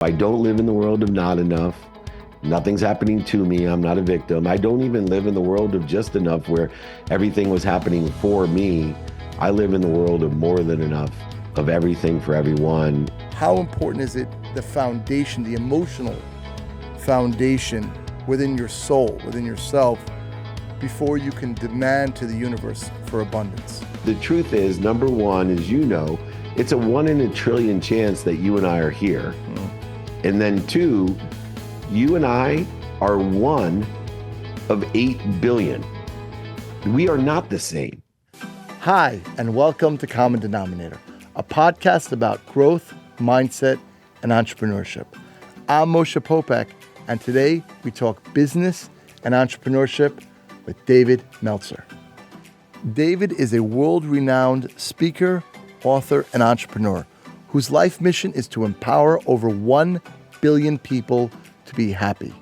I don't live in the world of not enough. Nothing's happening to me. I'm not a victim. I don't even live in the world of just enough where everything was happening for me. I live in the world of more than enough, of everything for everyone. How important is it, the foundation, the emotional foundation within your soul, within yourself, before you can demand to the universe for abundance? The truth is, number one, as you know, it's a 1 in a trillion chance that you and I are here. And then two, you and I are one of 8 billion. We are not the same. Hi, and welcome to Common Denominator, a podcast about growth, mindset, and entrepreneurship. I'm Moshe Popack, and today we talk business and entrepreneurship with David Meltzer. David is a world-renowned speaker, author, and entrepreneur whose life mission is to empower over 1 billion people to be happy.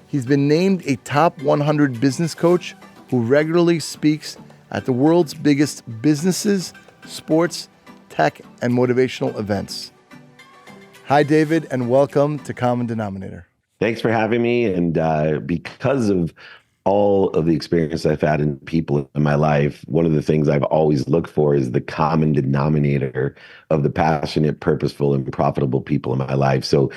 He's been named a top 100 business coach who regularly speaks at the world's biggest businesses, sports, tech, and motivational events. Hi, David, and welcome to Common Denominator. Thanks for having me. And because of all of the experience I've had in people in my life, one of the things I've always looked for is the common denominator of the passionate, purposeful, and profitable people in my life. So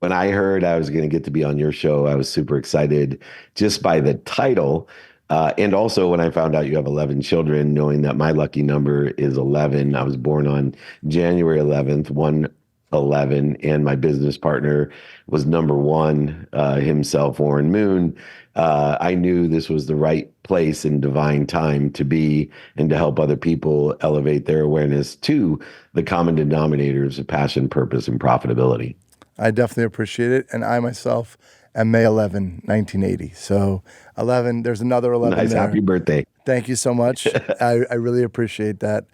when I heard I was going to get to be on your show, I was super excited just by the title. And also when I found out you have 11 children, knowing that my lucky number is 11. I was born on January 11th, 1/11, and my business partner was number 1, himself, Warren Moon. I knew this was the right place and divine time to be and to help other people elevate their awareness to the common denominators of passion, purpose, and profitability. I definitely appreciate it. And I myself am May 11, 1980. So 11, there's another 11 Nice, there. happy birthday. Thank you so much. I really appreciate that.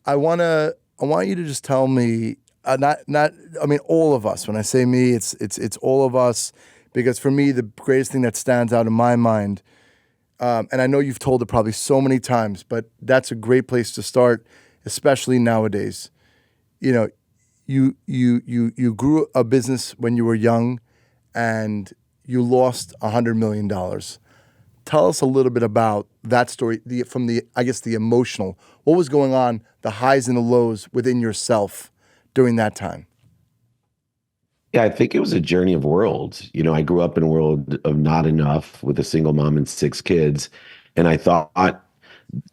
I want you to just tell me, all of us. When I say me, it's all of us, because for me, the greatest thing that stands out in my mind, and I know you've told it probably so many times, but that's a great place to start, especially nowadays. You know, you grew a business when you were young, and you lost $100 million. Tell us a little bit about that story, from the emotional. What was going on, the highs and the lows within yourself during that time? Yeah, I think it was a journey of worlds. You know, I grew up in a world of not enough with a single mom and 6 kids. And I thought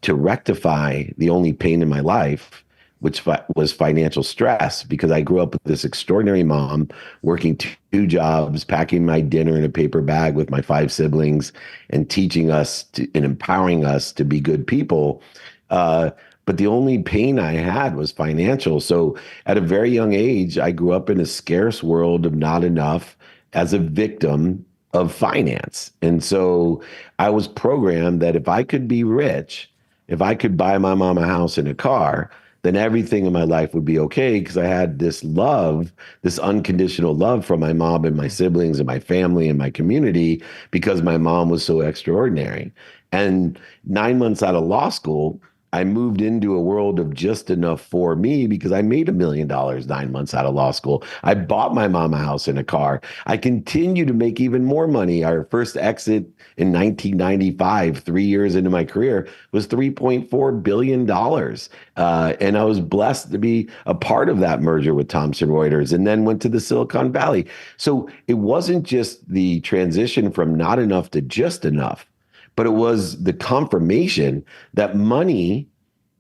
to rectify the only pain in my life, which was financial stress, because I grew up with this extraordinary mom working 2 jobs, packing my dinner in a paper bag with my 5 siblings, and teaching us and empowering us to be good people. But the only pain I had was financial. So at a very young age, I grew up in a scarce world of not enough as a victim of finance. And so I was programmed that if I could be rich, if I could buy my mom a house and a car, then everything in my life would be okay, because I had this love, this unconditional love from my mom and my siblings and my family and my community, because my mom was so extraordinary. And 9 months out of law school, I moved into a world of just enough for me, because I made $1 million 9 months out of law school. I bought my mom a house and a car. I continue to make even more money. Our first exit in 1995, 3 years into my career, was $3.4 billion. And I was blessed to be a part of that merger with Thomson Reuters, and then went to the Silicon Valley. So it wasn't just the transition from not enough to just enough, but it was the confirmation that money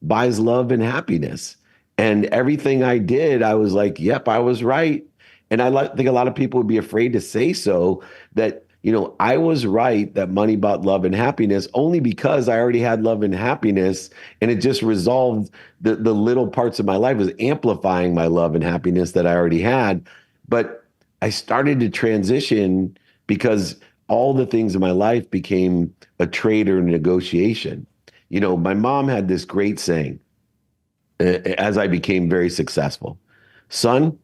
buys love and happiness. And everything I did, I was like, yep, I was right. And think a lot of people would be afraid to say so, that, you know, I was right that money bought love and happiness, only because I already had love and happiness. And it just resolved the little parts of my life, was amplifying my love and happiness that I already had. But I started to transition because all the things in my life became a trade or a negotiation. You know, my mom had this great saying as I became very successful: son,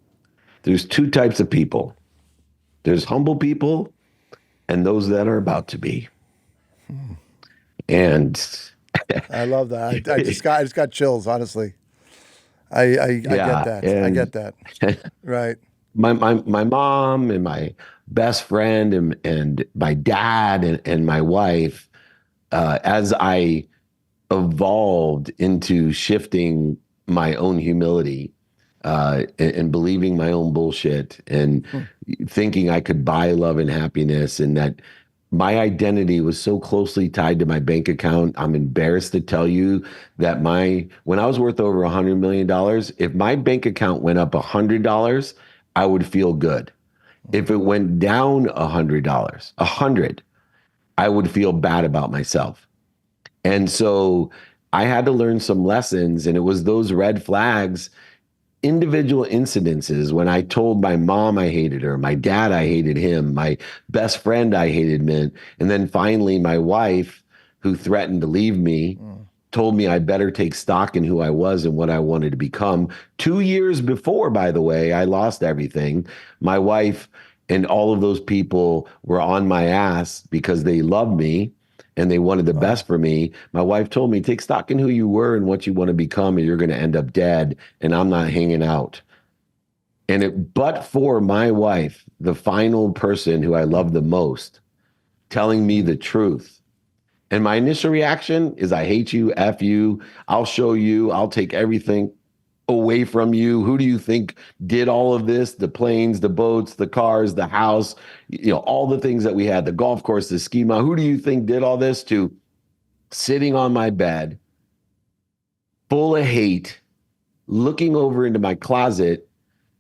there's 2 types of people. There's humble people and those that are about to be. And I love that. I just got chills, honestly. I get that. I get that. Right. my mom and my best friend and my dad and my wife, as I evolved into shifting my own humility, and believing my own bullshit and Hmm. thinking I could buy love and happiness, and that my identity was so closely tied to my bank account. I'm embarrassed to tell you that when I was worth over $100 million, if my bank account went up $100, I would feel good. If it went down $100, 100, I would feel bad about myself. And so I had to learn some lessons, and it was those red flags, individual incidences when I told my mom I hated her, my dad I hated him, my best friend I hated him, and then finally my wife, who threatened to leave me, Mm. told me I better take stock in who I was and what I wanted to become. 2 years before, by the way, I lost everything. My wife and all of those people were on my ass because they loved me and they wanted the Wow. best for me. My wife told me, take stock in who you were and what you want to become, or you're going to end up dead, and I'm not hanging out. But for my wife, the final person who I love the most, telling me the truth, and my initial reaction is, I hate you, F you, I'll show you, I'll take everything away from you. Who do you think did all of this? The planes, the boats, the cars, the house, all the things that we had, the golf course, the ski mount. Who do you think did all this? To sitting on my bed, full of hate, looking over into my closet,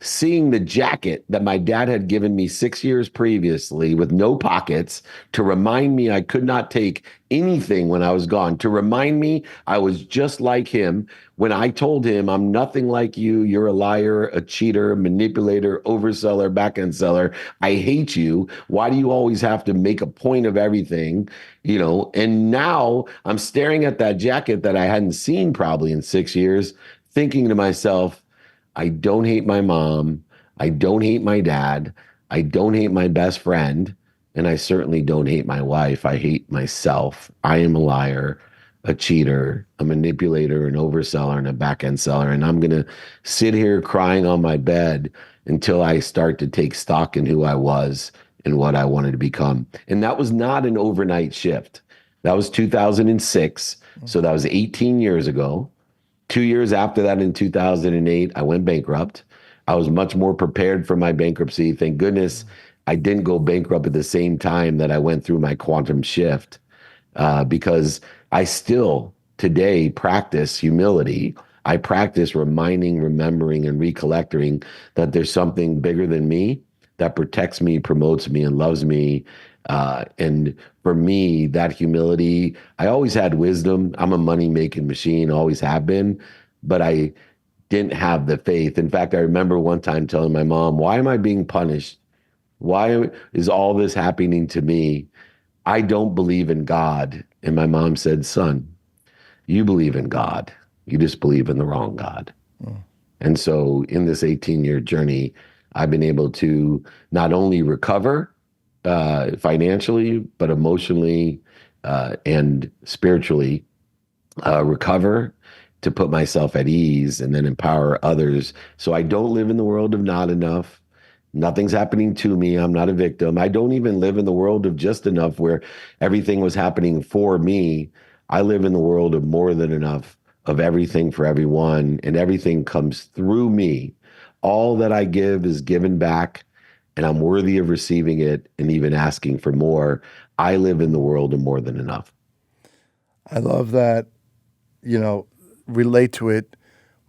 seeing the jacket that my dad had given me 6 years previously with no pockets, to remind me I could not take anything when I was gone, to remind me I was just like him when I told him, I'm nothing like you. You're a liar, a cheater, manipulator, overseller, back end seller. I hate you. Why do you always have to make a point of everything? And now I'm staring at that jacket that I hadn't seen probably in 6 years, thinking to myself, I don't hate my mom. I don't hate my dad. I don't hate my best friend. And I certainly don't hate my wife. I hate myself. I am a liar, a cheater, a manipulator, an overseller, and a back end seller. And I'm going to sit here crying on my bed until I start to take stock in who I was and what I wanted to become. And that was not an overnight shift. That was 2006. So that was 18 years ago. 2 years after that, in 2008, I went bankrupt. I was much more prepared for my bankruptcy. Thank goodness I didn't go bankrupt at the same time that I went through my quantum shift, because I still today practice humility. I practice reminding, remembering, and recollecting that there's something bigger than me that protects me, promotes me, and loves me. And for me, that humility, I always had wisdom. I'm a money making machine, always have been, but I didn't have the faith. In fact, I remember one time telling my mom, why am I being punished? Why is all this happening to me? I don't believe in God. And my mom said, son, you believe in God. You just believe in the wrong God. Mm. And so in this 18-year journey, I've been able to not only recover financially, but emotionally and spiritually, recover, to put myself at ease and then empower others. So I don't live in the world of not enough. Nothing's happening to me. I'm not a victim. I don't even live in the world of just enough where everything was happening for me. I live in the world of more than enough, of everything for everyone, and everything comes through me. All that I give is given back, and I'm worthy of receiving it and even asking for more. I live in the world of more than enough. I love that, relate to it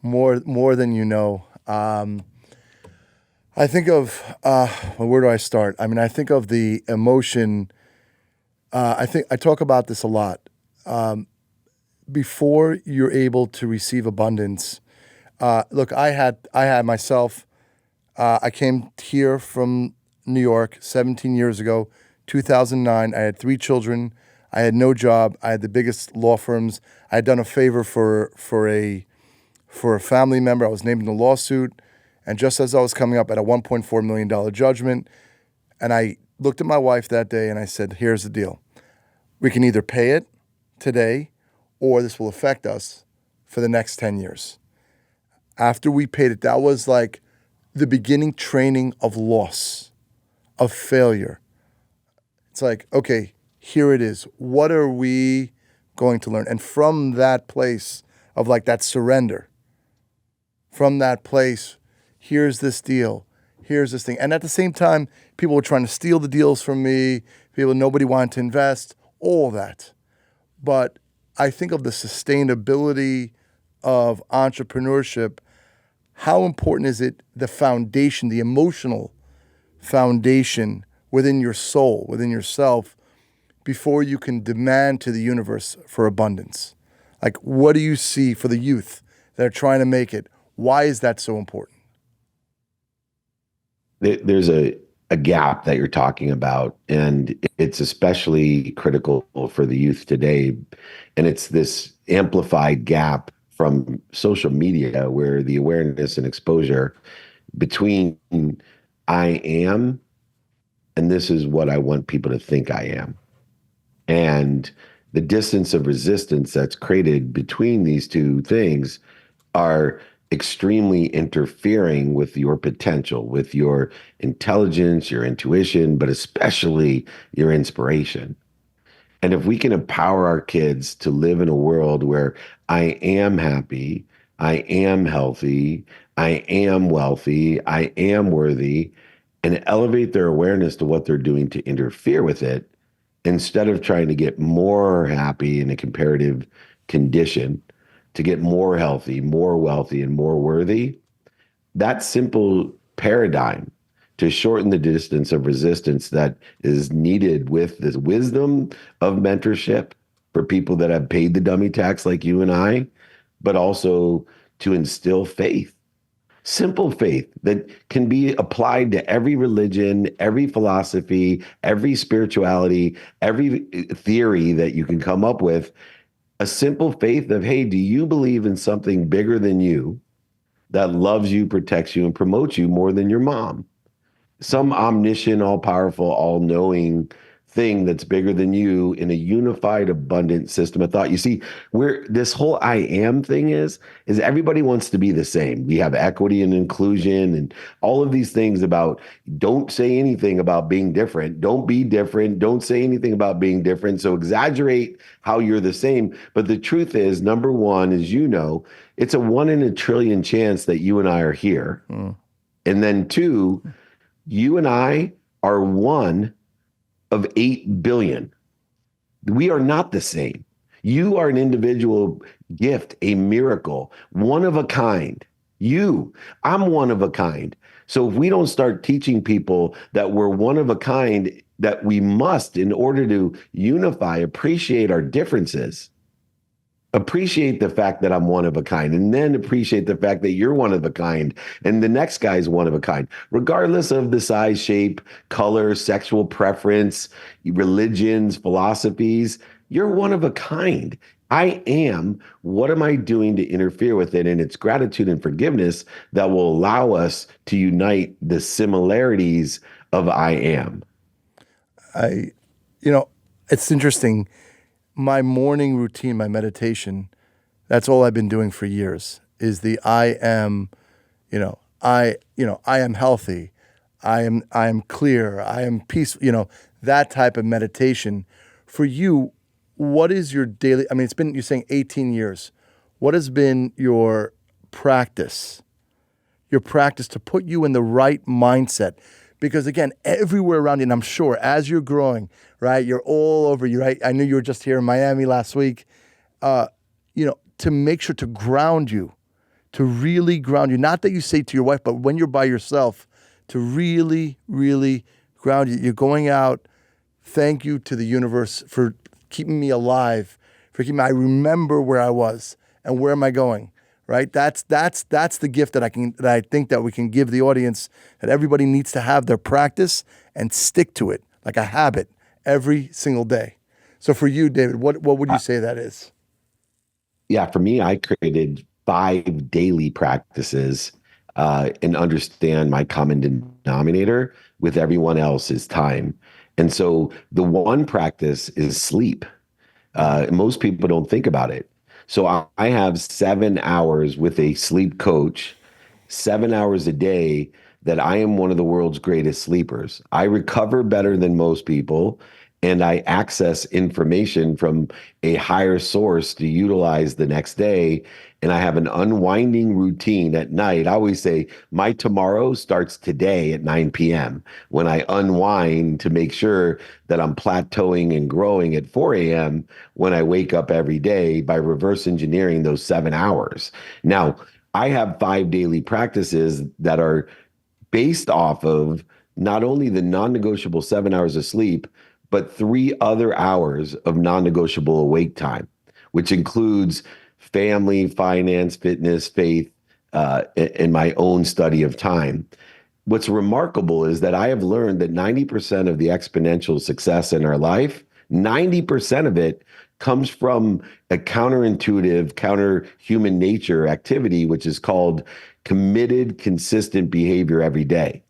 more than you know. I think of well, where do I start? I mean, I think of the emotion. I think I talk about this a lot. Before you're able to receive abundance, look, I had myself. I came here from New York 17 years ago, 2009. I had 3 children. I had no job. I had the biggest law firms. I had done a favor for a family member. I was named in a lawsuit. And just as I was coming up at a $1.4 million judgment, and I looked at my wife that day and I said, here's the deal. We can either pay it today or this will affect us for the next 10 years. After we paid it, that was like the beginning training of loss, of failure. It's like, okay, here it is. What are we going to learn? And from that place of like that surrender, from that place, here's this deal, here's this thing. And at the same time, people were trying to steal the deals from me, nobody wanted to invest, all that. But I think of the sustainability of entrepreneurship. How important is it, the foundation, the emotional foundation within your soul, within yourself, before you can demand to the universe for abundance? Like, what do you see for the youth that are trying to make it? Why is that so important? There's a gap that you're talking about, and it's especially critical for the youth today. And it's this amplified gap from social media where the awareness and exposure between I am and this is what I want people to think I am. And the distance of resistance that's created between these two things are extremely interfering with your potential, with your intelligence, your intuition, but especially your inspiration. And if we can empower our kids to live in a world where I am happy, I am healthy, I am wealthy, I am worthy, and elevate their awareness to what they're doing to interfere with it, instead of trying to get more happy in a comparative condition, to get more healthy, more wealthy, and more worthy, that simple paradigm to shorten the distance of resistance that is needed with this wisdom of mentorship for people that have paid the dummy tax like you and I, but also to instill faith, simple faith that can be applied to every religion, every philosophy, every spirituality, every theory that you can come up with. A simple faith of, hey, do you believe in something bigger than you that loves you, protects you, and promotes you more than your mom? Some omniscient, all powerful, all knowing thing that's bigger than you in a unified, abundant system of thought. You see, where this whole I am thing is everybody wants to be the same. We have equity and inclusion and all of these things about don't say anything about being different. Don't be different. Don't say anything about being different. So exaggerate how you're the same. But the truth is, number one, as you know, it's a 1 in a trillion chance that you and I are here. And then two, you and I are one of 8 billion. We are not the same. You are an individual gift, a miracle, one of a kind. I'm one of a kind. So if we don't start teaching people that we're one of a kind, that we must, in order to unify, appreciate our differences, appreciate the fact that I'm one of a kind, and then appreciate the fact that you're one of a kind, and the next guy's one of a kind, regardless of the size, shape, color, sexual preference, religions, philosophies. You're one of a kind. I am. What am I doing to interfere with it? And it's gratitude and forgiveness that will allow us to unite the similarities of I am. I, it's interesting. My morning routine, my meditation, that's all I've been doing for years is the I am, I am healthy. I am clear. I am peaceful, that type of meditation. For you, what is your daily, it's been, you're saying 18 years. What has been your practice to put you in the right mindset? Because again, everywhere around you, and I'm sure as you're growing, right, you're all over. You right. I knew you were just here in Miami last week. To make sure to ground you, to really ground you. Not that you say to your wife, but when you're by yourself, to really, really ground you. You're going out. Thank you to the universe for keeping me alive. I remember where I was and where am I going. Right? That's the gift that I think that we can give the audience, that everybody needs to have their practice and stick to it like a habit every single day. So for you, David, what would you say that is? Yeah, for me, I created 5 daily practices and understand my common denominator with everyone else's time. And so the one practice is sleep. Most people don't think about it. So I have 7 hours with a sleep coach, 7 hours a day that I am one of the world's greatest sleepers. I recover better than most people, and I access information from a higher source to utilize the next day. And I have an unwinding routine at night. I always say my tomorrow starts today at 9 p.m. when I unwind to make sure that I'm plateauing and growing at 4 a.m. when I wake up every day by reverse engineering those 7 hours. Now, I have 5 daily practices that are based off of not only the non-negotiable 7 hours of sleep, but 3 other hours of non-negotiable awake time, which includes family, finance, fitness, faith, and my own study of time. What's remarkable is that I have learned that 90% of the exponential success in our life, 90% of it comes from a counterintuitive, counter human nature activity, which is called committed, consistent behavior every day.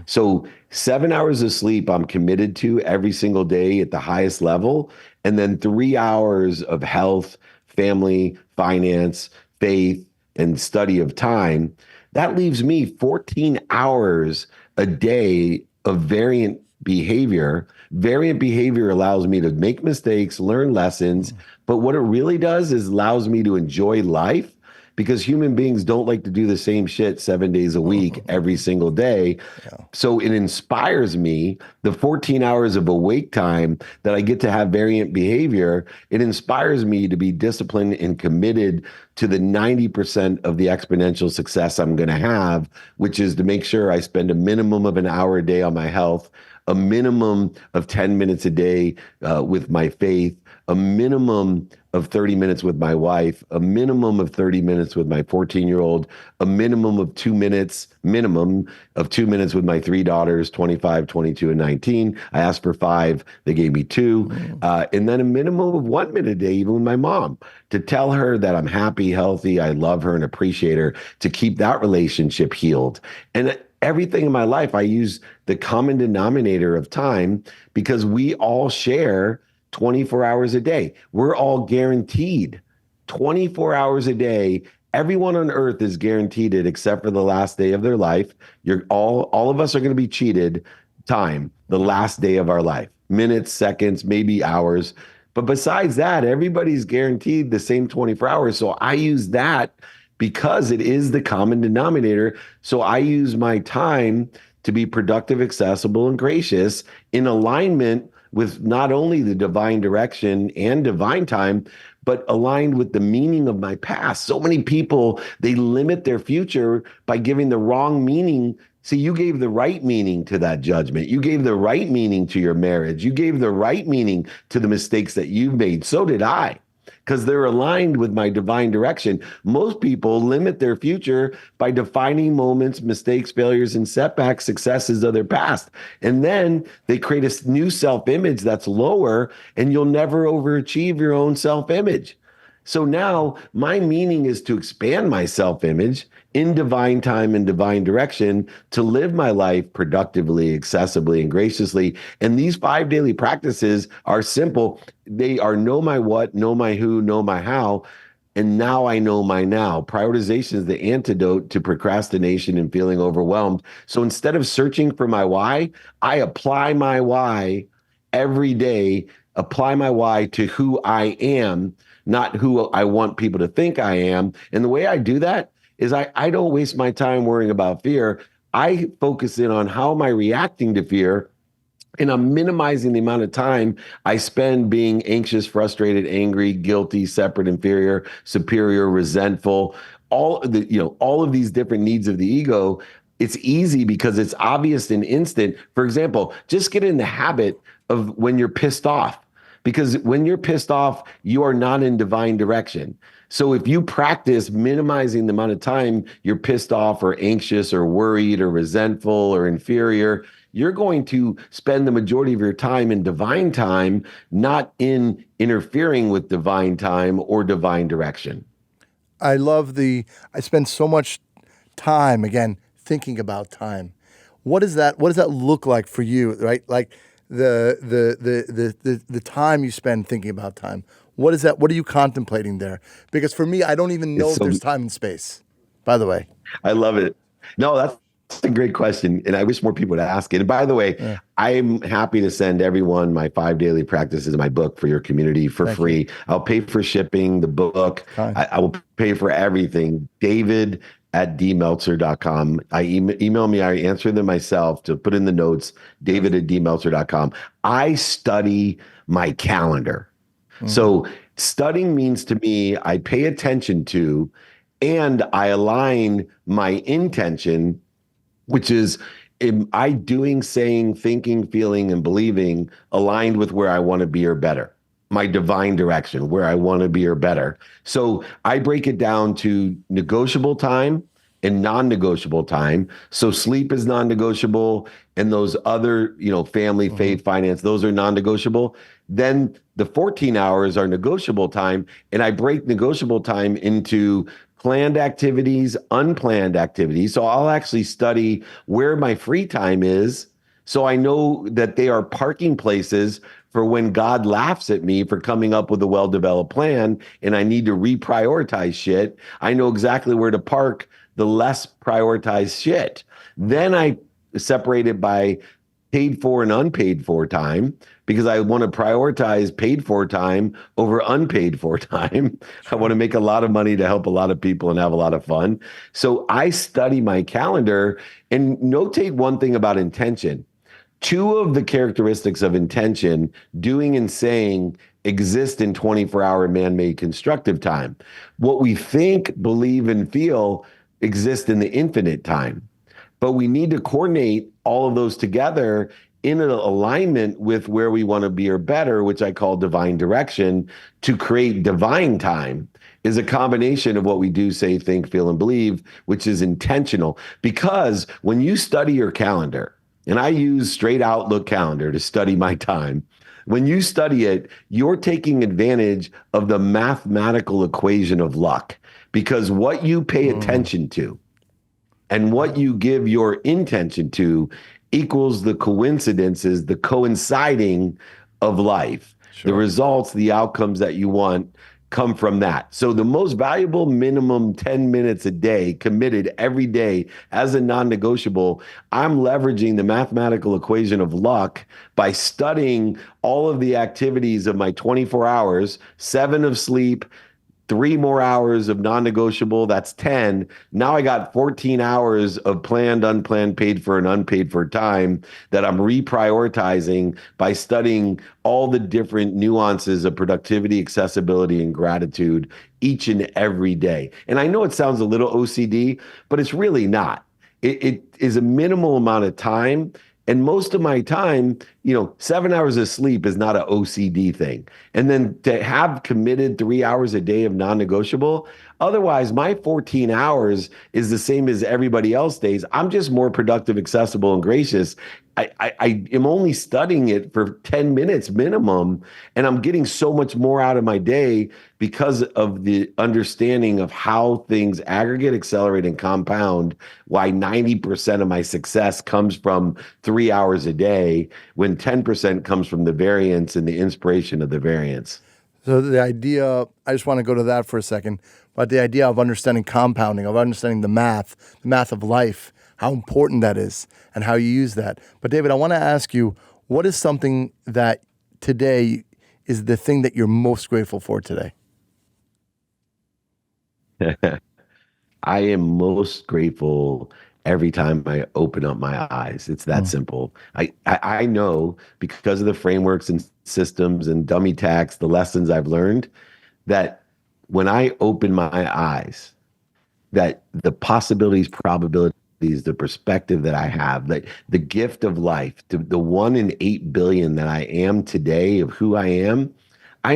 So 7 hours of sleep, I'm committed to every single day at the highest level. And then 3 hours of health, family, finance, faith, and study of time. That leaves me 14 hours a day of variant behavior. Variant behavior allows me to make mistakes, learn lessons. But what it really does is allows me to enjoy life because human beings don't like to do the same shit 7 days a week, every single day. Yeah. So it inspires me, the 14 hours of awake time that I get to have variant behavior, it inspires me to be disciplined and committed to the 90% of the exponential success I'm going to have, which is to make sure I spend a minimum of an hour a day on my health, a minimum of 10 minutes a day with my faith, a minimum of 30 minutes with my wife, a minimum of 30 minutes with my 14-year-old, a minimum of 2 minutes with my three daughters, 25, 22, and 19. I asked for five. They gave me two. And then a minimum of 1 minute a day, even with my mom, to tell her that I'm happy, healthy, I love her and appreciate her, to keep that relationship healed. And everything in my life, I use the common denominator of time because we all share 24 hours a day. We're all guaranteed 24 hours a day. Everyone on earth is guaranteed it except for the last day of their life. You're all of us are going to be cheated time, the last day of our life, minutes, seconds, maybe hours. But besides that, everybody's guaranteed the same 24 hours. So I use that because it is the common denominator. So I use my time to be productive, accessible, and gracious in alignment with not only the divine direction and divine time, but aligned with the meaning of my past. So many people, they limit their future by giving the wrong meaning. See, you gave the right meaning to that judgment. You gave the right meaning to your marriage. You gave the right meaning to the mistakes that you've made. So did I, because they're aligned with my divine direction. Most people limit their future by defining moments, mistakes, failures, and setbacks, successes of their past. And then they create a new self-image that's lower, and you'll never overachieve your own self-image. So now my meaning is to expand my self-image in divine time and divine direction to live my life productively, accessibly, and graciously. And these 5 daily practices are simple. They are know my what, know my who, know my how. And now I know my now. Prioritization is the antidote to procrastination and feeling overwhelmed. So instead of searching for my why, I apply my why every day, apply my why to who I am, not who I want people to think I am. And the way I do that is I don't waste my time worrying about fear. I focus in on how am I reacting to fear, and I'm minimizing the amount of time I spend being anxious, frustrated, angry, guilty, separate, inferior, superior, resentful, all of these different needs of the ego. It's easy because it's obvious and instant. For example, just get in the habit of when you're pissed off. Because when you're pissed off, you are not in divine direction. So if you practice minimizing the amount of time you're pissed off or anxious or worried or resentful or inferior, you're going to spend the majority of your time in divine time, not in interfering with divine time or divine direction. I spend so much time, again, thinking about time. What does that look like for you, right? Like the time you spend thinking about time. What is that? What are you contemplating there? Because for me, I don't even know It's if so there's time and space, by the way. I love it. No, that's a great question. And I wish more people would ask it. And by the way, Yeah, I'm happy to send everyone my 5 daily practices, my book for your community for thank you. free. I'll pay for shipping, the book. Kind. I will pay for everything. David at dmeltzer.com. Email me. I answer them myself to put in the notes, Yes. David at dmeltzer.com. I study my calendar. Mm, So studying means to me, I pay attention to and I align my intention, which is, am I doing, saying, thinking, feeling, and believing aligned with where I want to be or better? My divine direction, where I want to be or better. So I break it down to negotiable time and non-negotiable time. So sleep is non-negotiable, and those other, family, mhm, faith, finance, those are non-negotiable. Then the 14 hours are negotiable time, and I break negotiable time into planned activities, unplanned activities. So I'll actually study where my free time is. So I know that they are parking places for when God laughs at me for coming up with a well developed plan and I need to reprioritize shit. I know exactly where to park the less prioritized shit. Then I separate it by paid for and unpaid for time because I want to prioritize paid for time over unpaid for time. I want sure. to make a lot of money to help a lot of people and have a lot of fun. So I study my calendar and notate one thing about intention. Two of the characteristics of intention, doing and saying, exist in 24-hour man-made constructive time. What we think, believe, and feel exist in the infinite time. But we need to coordinate all of those together in an alignment with where we want to be or better, which I call divine direction, to create divine time is a combination of what we do, say, think, feel, and believe, which is intentional. Because when you study your calendar, and I use straight Outlook calendar to study my time, when you study it, you're taking advantage of the mathematical equation of luck because what you pay Mm, attention to and what yeah, you give your intention to equals the coincidences, the coinciding of life. The sure. results, the outcomes that you want come from that. So the most valuable minimum 10 minutes a day committed every day as a non-negotiable, I'm leveraging the mathematical equation of luck by studying all of the activities of my 24 hours, 7 of sleep, 3 more hours of non-negotiable, that's 10. Now I got 14 hours of planned, unplanned, paid for, and unpaid for time that I'm reprioritizing by studying all the different nuances of productivity, accessibility, and gratitude each and every day. And I know it sounds a little OCD, but it's really not. It is a minimal amount of time. And most of my time, 7 hours of sleep is not an OCD thing. And then to have committed 3 hours a day of non-negotiable, otherwise my 14 hours is the same as everybody else days. I'm just more productive, accessible, and gracious. I am only studying it for 10 minutes minimum, and I'm getting so much more out of my day because of the understanding of how things aggregate, accelerate, and compound, why 90% of my success comes from 3 hours a day when 10% comes from the variance and the inspiration of the variance. So the idea, I just want to go to that for a second, but the idea of understanding compounding, of understanding the math of life, how important that is and how you use that. But David, I want to ask you, what is something that today is the thing that you're most grateful for today? I am most grateful every time I open up my eyes. It's that Mm, simple. I know because of the frameworks and systems and dummy tax, the lessons I've learned, that when I open my eyes, that the possibilities, probabilities, the perspective that I have, that the gift of life, the 1 in 8 billion that I am today of who I am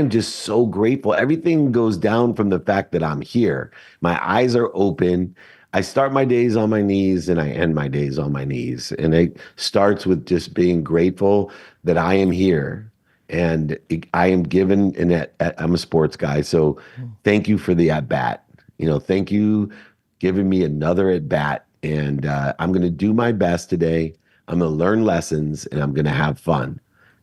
just so grateful. Everything goes down from the fact that I'm here. My eyes are open. I start my days on my knees and I end my days on my knees. And it starts with just being grateful that I am here. And I am given, and I'm a sports guy. So mm, thank you for the at bat. Thank you giving me another at bat. And I'm going to do my best today. I'm going to learn lessons and I'm going to have fun.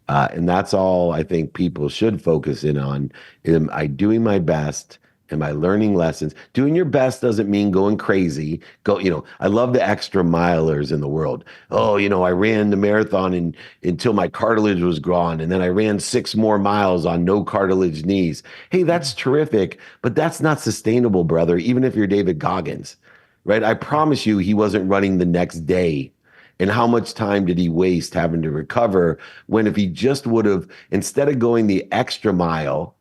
And that's all I think people should focus in on. Am I doing my best? Am I learning lessons? Doing your best doesn't mean going crazy. I love the extra milers in the world. Oh, I ran the marathon until my cartilage was gone. And then I ran 6 more miles on no cartilage knees. Hey, that's terrific, but that's not sustainable, brother, even if you're David Goggins, right? I promise you, he wasn't running the next day. And how much time did he waste having to recover when if he just would have, instead of going the extra mile,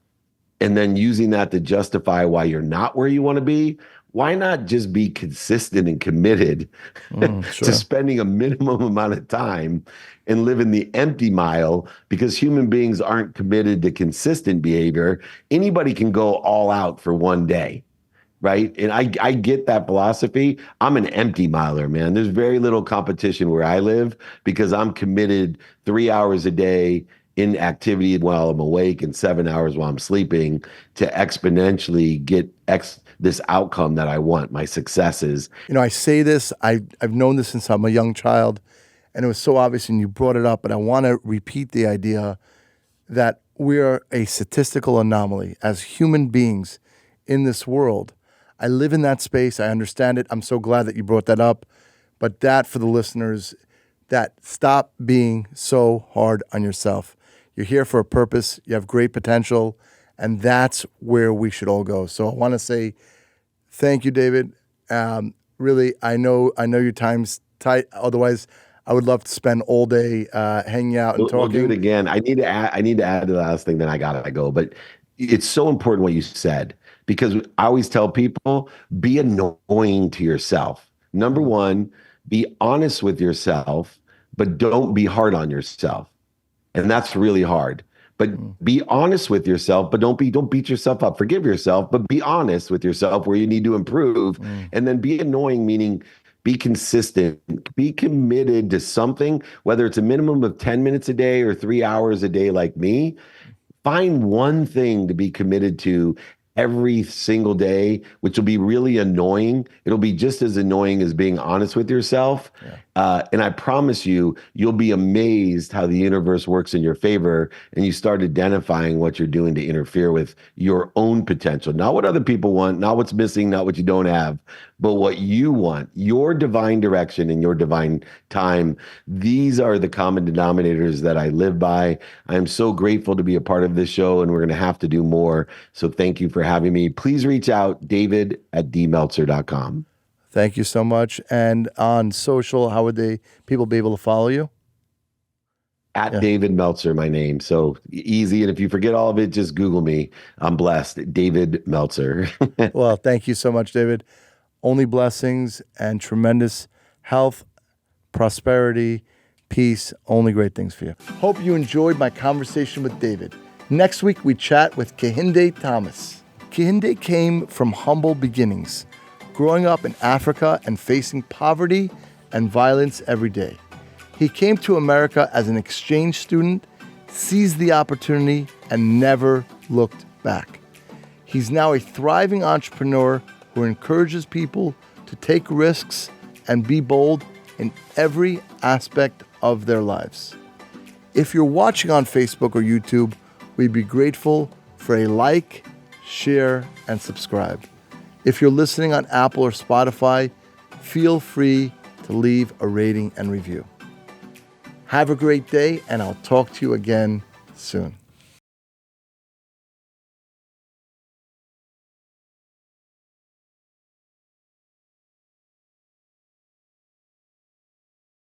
and then using that to justify why you're not where you want to be, why not just be consistent and committed to Sure. spending a minimum amount of time and living the empty mile? Because human beings aren't committed to consistent behavior. Anybody can go all out for one day, right? And I get that philosophy. I'm an empty miler, man. There's very little competition where I live because I'm committed 3 hours a day in activity while I'm awake and 7 hours while I'm sleeping to exponentially get this outcome that I want, my successes. I say this, I've known this since I'm a young child, and it was so obvious, and you brought it up, but I want to repeat the idea that we're a statistical anomaly as human beings in this world. I live in that space. I understand it. I'm so glad that you brought that up. But that, for the listeners, that stop being so hard on yourself. You're here for a purpose. You have great potential. And that's where we should all go. So I want to say thank you, David. Really, I know your time's tight. Otherwise, I would love to spend all day hanging out and We'll do it talking. again. I need to add to the last thing, then I gotta go. But it's so important what you said because I always tell people be annoying to yourself. Number one, be honest with yourself, but don't be hard on yourself. And that's really hard. But be honest with yourself, but don't beat yourself up. Forgive yourself, but be honest with yourself where you need to improve. And then be annoying, meaning be consistent, be committed to something, whether it's a minimum of 10 minutes a day or 3 hours a day, like me. Find one thing to be committed to every single day, which will be really annoying. It'll be just as annoying as being honest with yourself. And I promise you, you'll be amazed how the universe works in your favor and you start identifying what you're doing to interfere with your own potential. Not what other people want, not what's missing, not what you don't have, but what you want, your divine direction and your divine time. These are the common denominators that I live by. I am so grateful to be a part of this show, and we're going to have to do more. So thank you for having me. Please reach out, david@dmeltzer.com. Thank you so much. And on social, how would people be able to follow you? At David Meltzer, my name. So easy. And if you forget all of it, just Google me. I'm blessed. David Meltzer. Well, thank you so much, David. Only blessings and tremendous health, prosperity, peace, only great things for you. Hope you enjoyed my conversation with David. Next week, we chat with Kehinde Thomas. Kehinde came from humble beginnings, growing up in Africa and facing poverty and violence every day. He came to America as an exchange student, seized the opportunity, and never looked back. He's now a thriving entrepreneur who encourages people to take risks and be bold in every aspect of their lives. If you're watching on Facebook or YouTube, we'd be grateful for a like, share, and subscribe. If you're listening on Apple or Spotify, feel free to leave a rating and review. Have a great day, and I'll talk to you again soon.